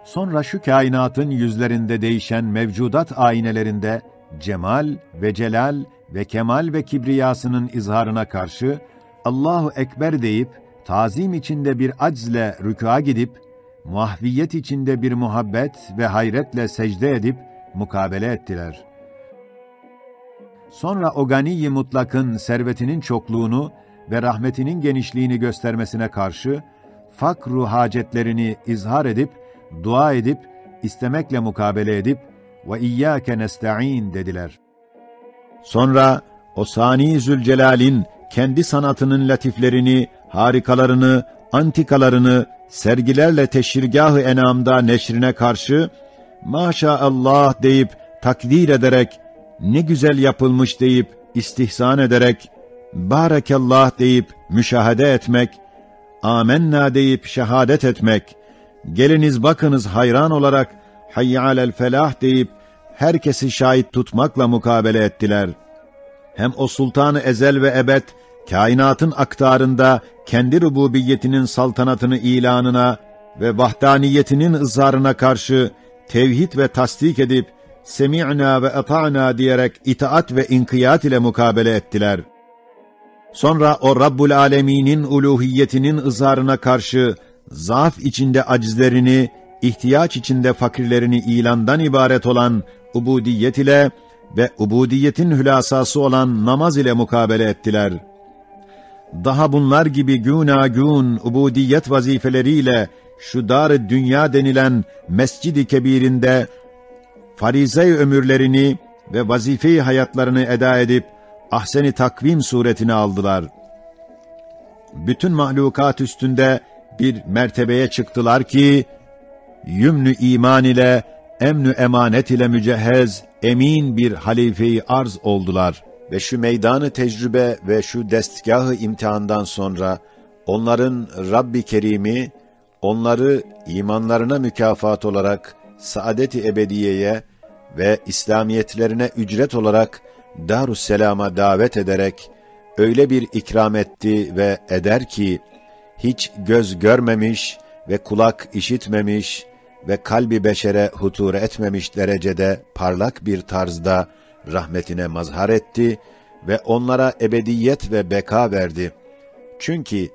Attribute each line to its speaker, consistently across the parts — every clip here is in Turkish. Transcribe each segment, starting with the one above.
Speaker 1: Sonra şu kainatın yüzlerinde değişen mevcudat aynelerinde cemal ve celal ve kemal ve kibriyasının izharına karşı Allahu Ekber deyip tazim içinde bir aczle rükûa gidip muahviyet içinde bir muhabbet ve hayretle secde edip mukabele ettiler. Sonra o gani-i mutlakın servetinin çokluğunu ve rahmetinin genişliğini göstermesine karşı fakru hacetlerini izhar edip, dua edip, istemekle mukabele edip ve iyyâke nesta'in dediler. Sonra o Sani Zülcelal'in kendi sanatının latiflerini, harikalarını, antikalarını sergilerle teşhirgâh-ı enamda neşrine karşı maşallah deyip takdir ederek, ne güzel yapılmış deyip istihsan ederek, barakallah deyip müşahede etmek, âmennâ deyip şehadet etmek, geliniz bakınız hayran olarak hayy alel felah deyip herkesi şahit tutmakla mukabele ettiler. Hem o Sultan-ı Ezel ve Ebed kainatın aktarında kendi rububiyetinin saltanatını ilanına ve vahdaniyetinin ızharına karşı tevhid ve tasdik edip semi'na ve ata'na diyerek itaat ve inkiyat ile mukabele ettiler. Sonra o Rabbul Alemin'in uluhiyetinin ızharına karşı zaaf içinde acizlerini, ihtiyaç içinde fakirlerini ilandan ibaret olan ubudiyet ile ve ubudiyetin hülasası olan namaz ile mukabele ettiler. Daha bunlar gibi günagun ubudiyet vazifeleriyle şu dar-ı dünya denilen mescid-i kebirinde farize-i ömürlerini ve vazife-i hayatlarını eda edip ahsen-i takvim suretini aldılar. Bütün mahlukat üstünde bir mertebeye çıktılar ki yümnü iman ile emnü emanet ile mücehhez emin bir halife-i arz oldular ve şu meydanı tecrübe ve şu destgâh-ı imtihandan sonra onların Rabbi Kerim'i onları imanlarına mükafat olarak saadet-i ebediyeye ve İslamiyetlerine ücret olarak Darüsselam'a davet ederek öyle bir ikram etti ve eder ki hiç göz görmemiş ve kulak işitmemiş ve kalbi beşere hutur etmemiş derecede parlak bir tarzda rahmetine mazhar etti ve onlara ebediyet ve beka verdi. Çünkü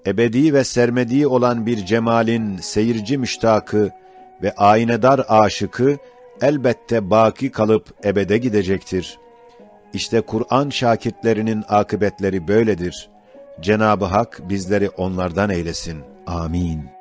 Speaker 1: ebedi ve sermedi olan bir cemalin seyirci müştakı ve aynedar aşıkı elbette baki kalıp ebede gidecektir. İşte Kur'an şakirtlerinin akıbetleri böyledir. Cenab-ı Hak bizleri onlardan eylesin. Amin.